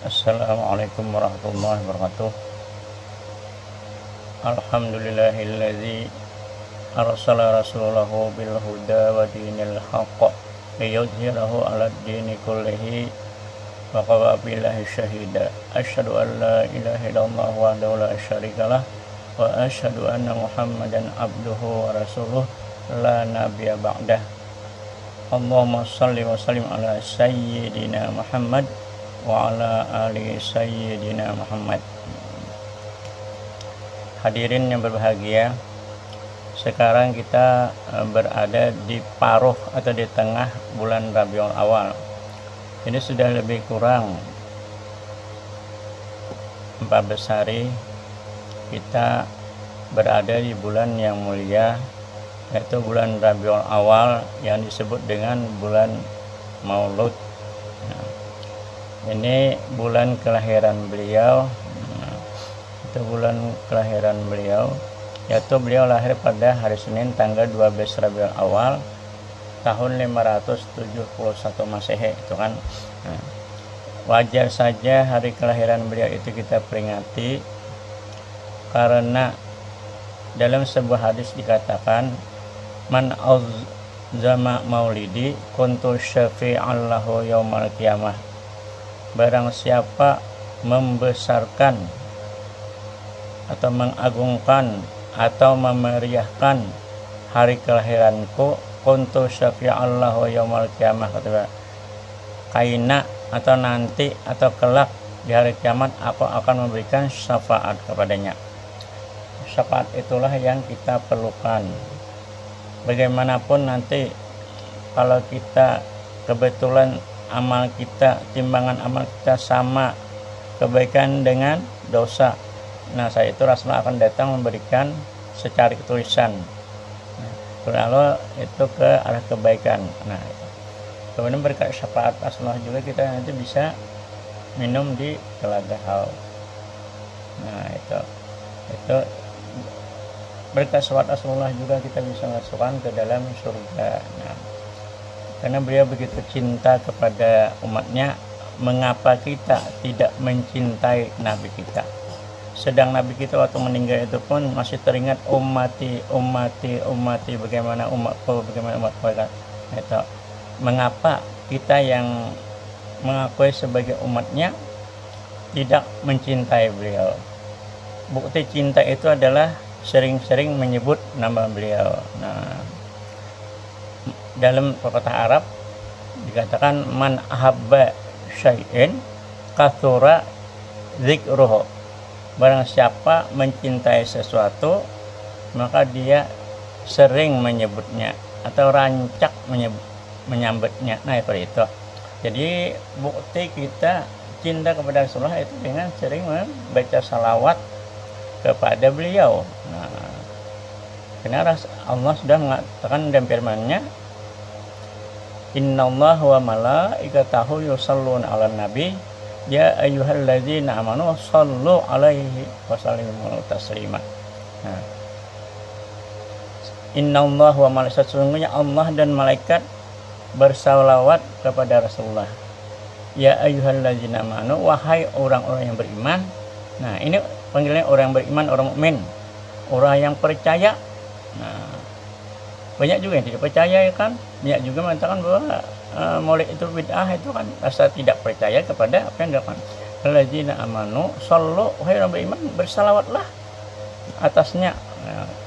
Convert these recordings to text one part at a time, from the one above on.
Assalamualaikum warahmatullahi wabarakatuh. Alhamdulillahilladzi arsala rasulahu bil huda wa dinil haqq liyudhhirahu 'alad dini kullihi wa kafa billahi syahida. Asyhadu an la ilaha illallah wahdahu la syarikalah wa asyhadu anna Muhammadan abduhu wa rasuluh la nabiyya ba'dah. Allahumma shalli wa sallim ala sayyidina Muhammad wa ala ali sayyidina Muhammad. Hadirin yang berbahagia, sekarang kita berada di paruh atau di tengah bulan Rabiul Awal. Ini sudah lebih kurang 14 hari kita berada di bulan yang mulia, yaitu bulan Rabiul Awal yang disebut dengan bulan Maulud. Ini bulan kelahiran beliau. Itu bulan kelahiran beliau, yaitu beliau lahir pada hari Senin tanggal 12 Rabiul Awal tahun 571 Masehi, itu kan. Wajar saja hari kelahiran beliau itu kita peringati, karena dalam sebuah hadis dikatakan, man azzama maulidi kuntu syafi'an lahu yaumal qiyamah. Barang siapa membesarkan atau mengagungkan atau memeriahkan hari kelahiranku, kuntu syafi'an lahu yaumal qiyamah, kata kaina atau nanti atau kelak di hari kiamat aku akan memberikan syafaat kepadanya. Syafaat itulah yang kita perlukan. Bagaimanapun nanti kalau kita kebetulan amal kita, timbangan amal kita sama kebaikan dengan dosa, nah saat itu Rasulullah akan datang memberikan secara tulisan, lalu itu ke arah kebaikan. Nah, kemudian berkat syafaat Rasulullah juga kita nanti bisa minum di telaga haus. Nah, itu berkat syafaat Rasulullah juga kita bisa masukkan ke dalam surga. Nah, karena beliau begitu cinta kepada umatnya, mengapa kita tidak mencintai Nabi kita? Sedang Nabi kita waktu meninggal itu pun masih teringat ummati, bagaimana umatku, bagaimana umatku. Itu mengapa kita yang mengakui sebagai umatnya tidak mencintai beliau? Bukti cinta itu adalah sering-sering menyebut nama beliau. Nah, dalam pepatah Arab dikatakan man ahabba syai'in kathura dzikruhu. Barang siapa mencintai sesuatu, maka dia sering menyebutnya atau rancak menyambutnya. Nah, seperti itu. Jadi bukti kita cinta kepada Rasulullah itu dengan sering membaca salawat kepada beliau. Nah, karena Allah sudah mengatakan dalam firman-Nya, innallaha wa malaikatahu yusholluna 'alan nabi ya ayyuhalladzina amanu shallu 'alaihi wa sallimu taslima. Nah, innallaha wa malaikatahu, sesungguhnya Allah dan malaikat bersalawat kepada Rasulullah. Ya ayyuhalladzina amanu, wahai orang-orang yang beriman. Nah, ini panggilannya orang yang beriman, orang mukmin, orang yang percaya. Nah, banyak juga yang tidak percaya, ya kan? Banyak juga mengatakan bahwa maulid itu bid'ah, itu kan rasa tidak percaya kepada apa yang dilakukan. Alladzina amanu shallu, wahai orang beriman, bersalawatlah atasnya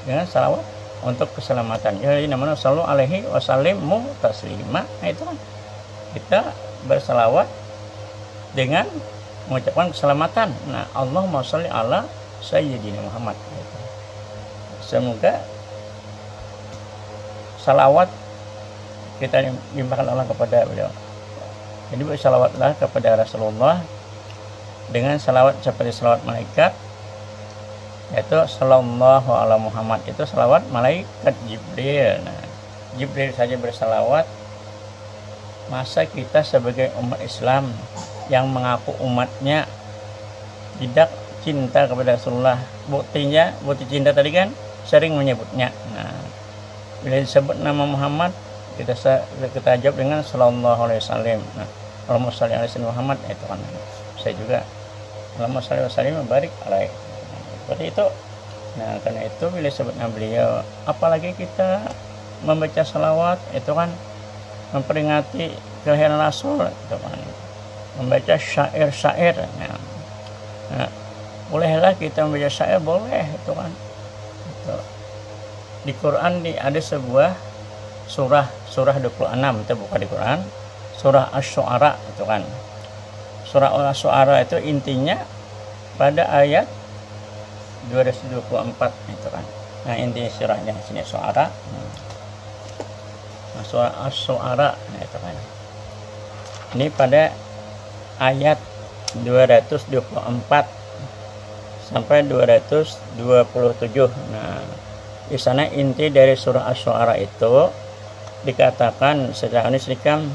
dengan salawat untuk keselamatan. Ya alladzina amanu shallu alaihi wa sallimu taslima. Nah, itu kan kita bersalawat dengan mengucapkan keselamatan. Nah, Allahumma shalli ala sayyidina Muhammad. Semoga salawat kita limpahkan Allah kepada beliau. Jadi bersalawatlah kepada Rasulullah dengan salawat seperti salawat malaikat, yaitu sallallahu ala Muhammad, itu salawat malaikat Jibril. Nah, Jibril saja bersalawat, masa kita sebagai umat Islam yang mengaku umatnya tidak cinta kepada Rasulullah? Buktinya, bukti cinta tadi kan sering menyebutnya. Nah, bila disebut nama Muhammad, kita jawab dengan sallallahu alaihi wasallam. Nah, Allahumma shalli ala sayyidina Muhammad, itu kan saya juga Allahumma shalli wa sallim wa barik alaihi. Seperti itu. Nah, karena itu bila sebutnya beliau, apalagi kita membaca salawat itu kan memperingati kelahiran Rasul, itu kan membaca syair-syair. Nah, bolehlah kita membaca syair, boleh itu kan. Itu. Di Quran ada sebuah surah 26, itu bukan di Quran, surah Asy-Syu'ara itu kan. Surah Asy-Syu'ara itu intinya pada ayat 224 itu kan. Nah, inti surahnya sini Syu'ara. Nah, surah Asy-Syu'ara, nah itu kan. Ini pada ayat 224 sampai 227. Nah, di sana inti dari surah Asy-Syu'ara itu dikatakan secara unikam,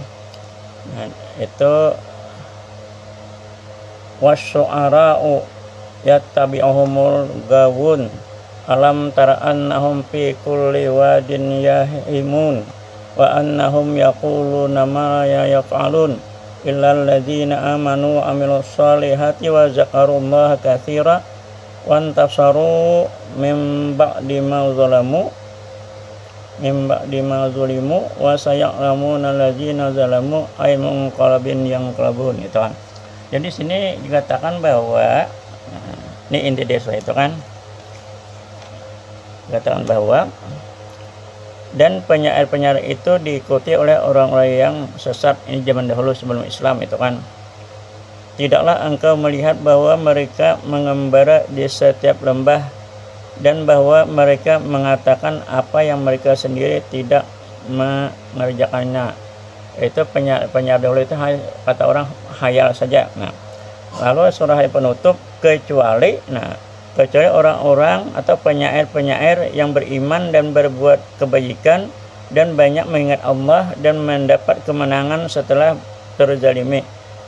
nah, itu wasyu'ara'u yattabi'uhumul gawun alam tara annahum fi kulli wadin yahimun wa annahum yaquluna ma yaf'alun illal ladzina amanu wa amilus solihati wa zakarullaha katsira wa antasaru min ba'di ma zulimu wa saya'lamuna alladzina zalamu ay munqalabin yanqalabun itu kan. Jadi sini dikatakan bahwa ini inti desa itu kan, dikatakan bahwa dan penyair-penyair itu diikuti oleh orang-orang yang sesat. Ini zaman dahulu sebelum Islam itu kan. Tidaklah engkau melihat bahwa mereka mengembara di setiap lembah dan bahwa mereka mengatakan apa yang mereka sendiri tidak mengerjakannya. Itu penyair dahulu itu kata orang khayal saja. Nah, lalu surah penutup kecuali orang-orang atau penyair-penyair yang beriman dan berbuat kebaikan dan banyak mengingat Allah dan mendapat kemenangan setelah terzalimi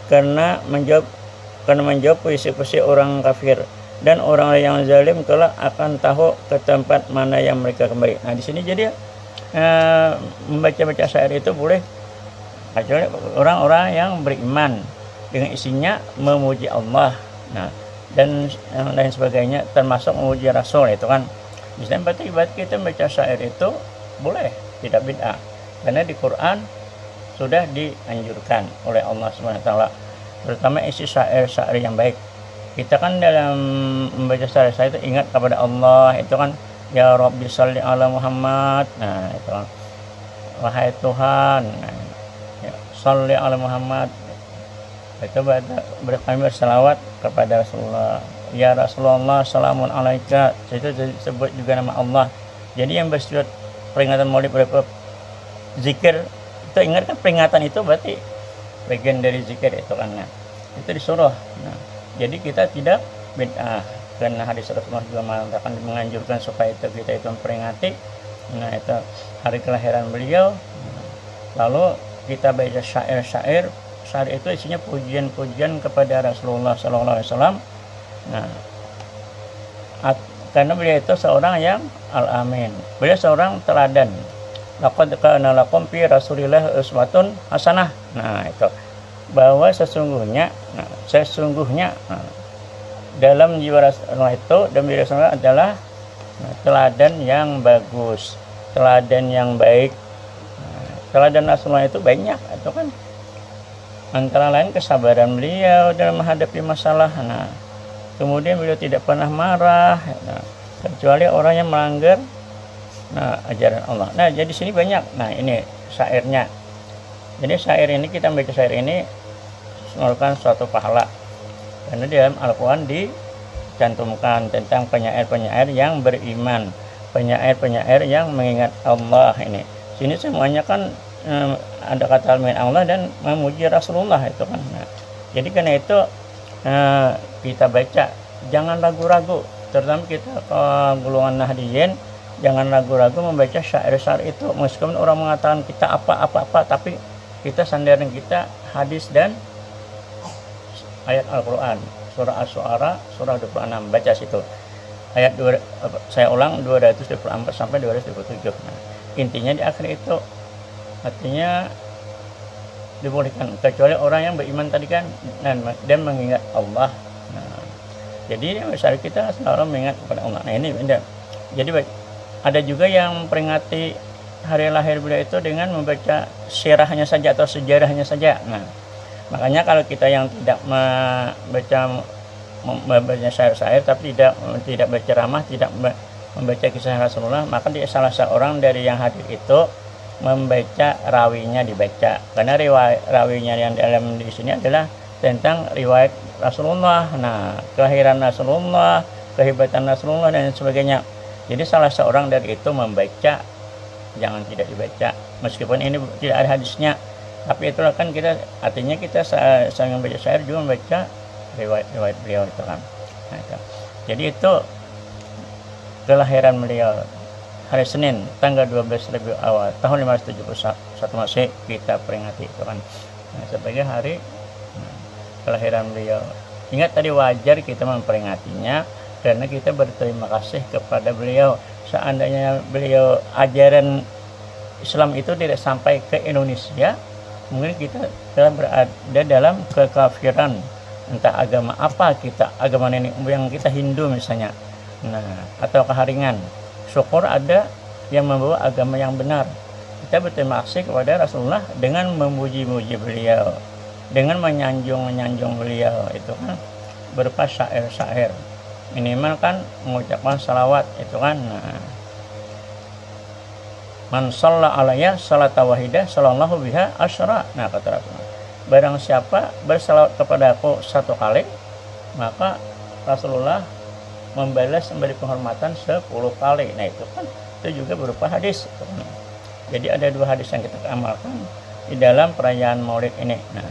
karena menjawab puisi-puisi orang kafir, dan orang yang zalim kelak akan tahu ke tempat mana yang mereka kembali. Nah, di sini jadi membaca-baca syair itu boleh kecuali orang-orang yang beriman dengan isinya memuji Allah, nah, dan yang lain sebagainya, termasuk memuji Rasul itu kan. Misalnya berarti kita membaca syair itu boleh, tidak bid'ah, karena di Quran sudah dianjurkan oleh Allah SWT, terutama isi syair-syair yang baik. Kita kan dalam membaca syair-syair itu ingat kepada Allah, itu kan ya Rabbi sholli ala Muhammad, nah itu kan, wahai Tuhan, nah, ya, sholli ala Muhammad, itu kami berselawat kepada Rasulullah, ya Rasulullah salamun alaika, itu disebut juga nama Allah. Jadi yang bersifat peringatan maulid zikir itu, ingat kan peringatan itu berarti bagian dari zikir itu kan. Nah, itu disuruh. Nah, jadi kita tidak bid'ah, karena hadis Rasulullah juga mengatakan, menganjurkan supaya kita itu memperingati, nah itu hari kelahiran beliau. Lalu kita baca syair-syair itu isinya pujian-pujian kepada Rasulullah SAW. Nah, karena beliau itu seorang yang al-amin, beliau seorang teladan. Laqad kana lakum fi Rasulillah uswatun hasanah. Nah, itu bahwa sesungguhnya dalam jiwa Rasulullah itu, dan beliau Rasulullah adalah teladan yang bagus, teladan yang baik. Teladan Rasulullah itu banyak, itu kan antara lain kesabaran beliau dalam menghadapi masalah. Nah, kemudian beliau tidak pernah marah, nah, kecuali orang yang melanggar ajaran Allah. Nah, jadi sini banyak. Nah, ini syairnya. Jadi syair ini, kita membaca syair ini merupakan suatu pahala, karena di dalam Al-Quran dicantumkan tentang penyair-penyair yang beriman, penyair-penyair yang mengingat Allah. Ini sini semuanya kan ada kata mengingat Allah dan memuji Rasulullah itu kan. Nah, jadi karena itu kita baca, jangan ragu-ragu, terutama kita golongan Nahdiyin, jangan ragu-ragu membaca syair-syair itu, meskipun orang mengatakan kita apa-apa, tapi kita sandaran kita hadis dan ayat Al-Quran, surah Asy-Syu'ara, surah 26, baca situ. Ayat saya ulang 224 sampai 227. Nah, intinya di akhir itu, artinya dibolehkan, kecuali orang yang beriman tadi kan dan mengingat Allah. Nah, jadi misalnya kita selalu mengingat kepada Allah. Nah ini beda. Jadi ada juga yang memperingati hari lahir beliau itu dengan membaca sirahnya saja atau sejarahnya saja. Nah, makanya kalau kita yang tidak membaca syair-syair tapi tidak berceramah, tidak membaca kisah Rasulullah, maka dia salah seorang dari yang hadir itu membaca rawinya dibaca. Karena riwayat rawinya yang dalam di sini adalah tentang riwayat Rasulullah. Nah, kelahiran Rasulullah, kehebatan Rasulullah dan sebagainya. Jadi salah seorang dari itu membaca, jangan tidak dibaca. Meskipun ini tidak ada hadisnya, tapi itulah kan kita, artinya kita saya membaca syair juga membaca riwayat beliau itu kan. Nah, itu. Jadi itu kelahiran beliau hari Senin tanggal 12 Rabiul Awal tahun 571 Masehi kita peringati itu kan. Nah, sebagai hari kelahiran beliau. Ingat tadi wajar kita memperingatinya karena kita berterima kasih kepada beliau. Seandainya beliau ajaran Islam itu tidak sampai ke Indonesia, mungkin kita telah berada dalam kekafiran. Entah agama apa kita, agama nenek moyang kita Hindu misalnya, nah atau keharingan. Syukur ada yang membawa agama yang benar. Kita berterima kasih kepada Rasulullah dengan memuji-muji beliau, dengan menyanjung beliau itu kan berupa syair-syair. Minimal kan mengucapkan salawat itu kan. Nah, man shalla alayya salata wahidah sallallahu biha asyra. Nah, kata Rasulullah, barang siapa bersalawat kepada aku satu kali, maka Rasulullah memberi penghormatan 10 kali. Nah, itu kan itu juga berupa hadis. Jadi ada 2 hadis yang kita amalkan di dalam perayaan Maulid ini. Nah,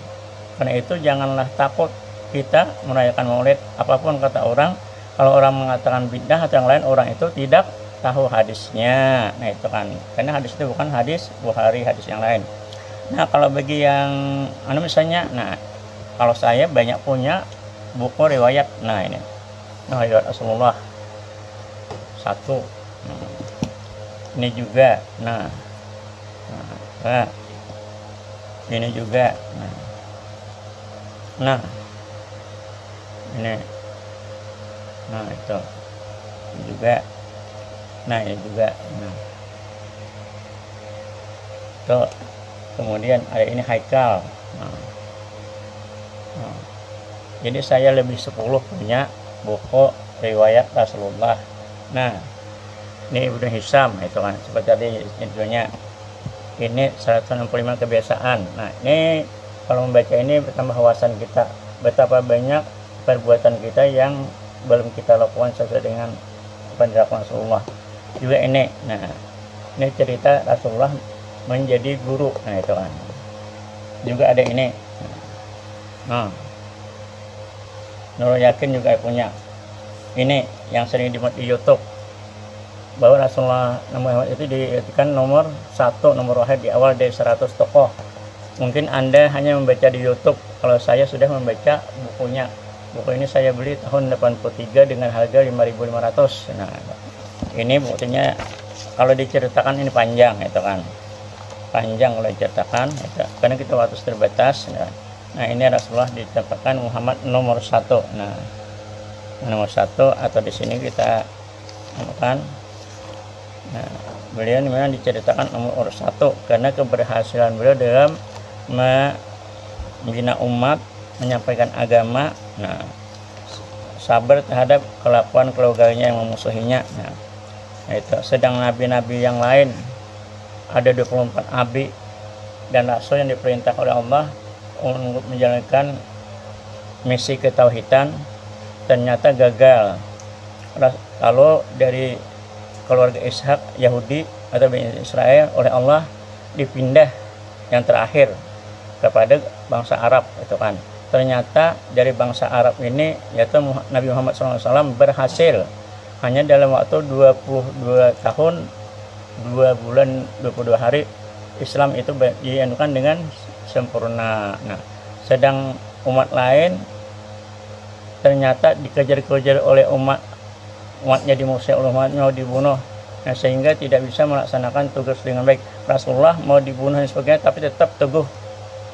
karena itu janganlah takut kita merayakan Maulid. Apapun kata orang, kalau orang mengatakan bid'ah atau yang lain, orang itu tidak tahu hadisnya. Nah, itu kan, karena hadis itu bukan hadis Bukhari, hadis yang lain. Nah, kalau bagi yang misalnya, nah kalau saya banyak punya buku riwayat. Nah, ini riwayat Rasulullah 1. Ini juga. Nah, ini juga. Nah, ini. Nah, itu juga. Nah, ini juga. Nah, itu. Kemudian ada ini Haikal. Jadi saya lebih 10 punya buku riwayat Rasulullah. Nah, ini Ibnu Hisam itu kan seperti tadi intinya. Ini 165 kebiasaan. Nah, ini kalau membaca ini bertambah wawasan kita betapa banyak perbuatan kita yang belum kita lakukan sesuai dengan apa yang dilakukan Rasulullah. Juga ini, nah ini cerita Rasulullah menjadi guru. Nah, itu kan juga ada ini. Nah, Nurul Yakin juga punya ini yang sering dimuat di YouTube, bahwa Rasulullah Muhammad itu diartikan nomor 1, nomor wahid di awal dari 100 tokoh. Mungkin Anda hanya membaca di YouTube, kalau saya sudah membaca bukunya. Buku ini saya beli tahun 83 dengan harga 5.500. Nah, ini buktinya kalau diceritakan ini panjang itu kan. Panjang kalau diceritakan itu, karena kita waktu terbatas. Nah, ini Rasulullah ditempatkan Muhammad nomor 1. Nah, nomor 1 atau di sini kita kan. Nah, beliau memang diceritakan nomor 1 karena keberhasilan beliau dalam membina umat, menyampaikan agama. Nah, sabar terhadap kelakuan keluarganya yang memusuhinya. Nah, itu sedang nabi-nabi yang lain ada 24 nabi dan rasul yang diperintah oleh Allah untuk menjalankan misi ketauhidan ternyata gagal. Kalau dari keluarga Ishak Yahudi atau Bani Israel oleh Allah dipindah yang terakhir kepada bangsa Arab itu kan. Ternyata dari bangsa Arab ini yaitu Nabi Muhammad SAW berhasil hanya dalam waktu 22 tahun 2 bulan 22 hari Islam itu dianukan dengan sempurna. Nah, sedang umat lain ternyata dikejar-kejar oleh umatnya, dimusuhi oleh umatnya, mau dibunuh. Nah, sehingga tidak bisa melaksanakan tugas dengan baik. Rasulullah mau dibunuh dan sebagainya, tapi tetap teguh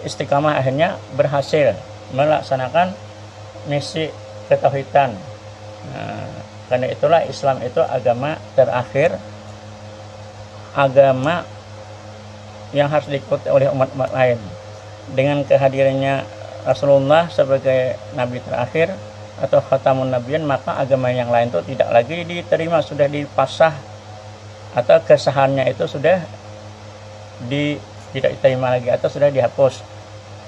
istiqamah akhirnya berhasil melaksanakan misi ketauhidan. Nah, karena itulah Islam itu agama terakhir, agama yang harus diikuti oleh umat-umat lain. Dengan kehadirannya Rasulullah sebagai nabi terakhir atau khatamun nabiyyin, maka agama yang lain itu tidak lagi diterima, sudah dipasah atau kesahannya itu sudah tidak diterima lagi atau sudah dihapus.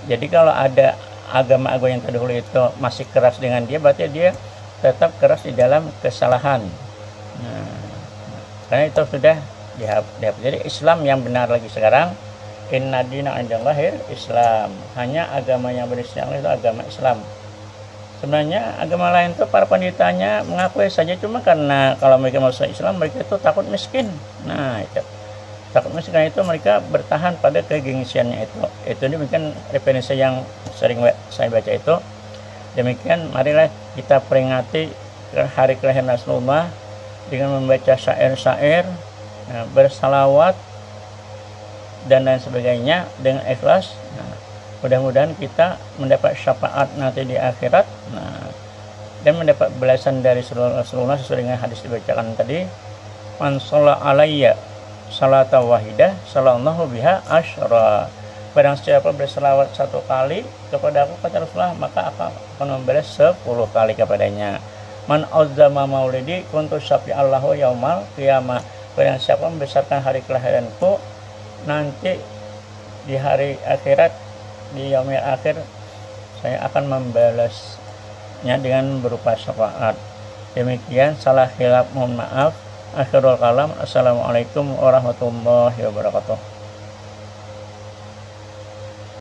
Jadi kalau ada agama-agama yang terdahulu itu masih keras dengan dia, berarti dia tetap keras di dalam kesalahan. Nah, karena itu sudah dihapus. Jadi Islam yang benar lagi sekarang, inna dina indallahil Islam, hanya agama yang berislam itu agama Islam. Sebenarnya agama lain itu para pendetanya mengakui saja, cuma karena kalau mereka masuk Islam mereka itu takut miskin. Nah, itu takut miskin itu mereka bertahan pada kegengsiannya itu. Itu demikian referensi yang sering saya baca itu. Demikian marilah kita peringati hari kelahiran Rasulullah dengan membaca syair-syair, bersalawat dan lain sebagainya dengan ikhlas. Nah, mudah-mudahan kita mendapat syafaat nanti di akhirat, dan mendapat balasan dari Rasulullah sesuai dengan hadis dibacakan tadi. Man shalla alayya salata wahidah sallallahu biha asyra. Barang siapa berselawat 1 kali kepada aku, kata Rasulullah, maka akan membalas 10 kali kepadanya. Man azzama maulidi kuntu syafi'allahu yaumal qiyamah. Barang siapa membesarkan hari kelahiranku, nanti di hari akhirat, di yaumil akhir, saya akan membalasnya dengan berupa syafaat. Demikian, salah khilaf mohon maaf. Akhirul kalam. Assalamualaikum warahmatullahi wabarakatuh.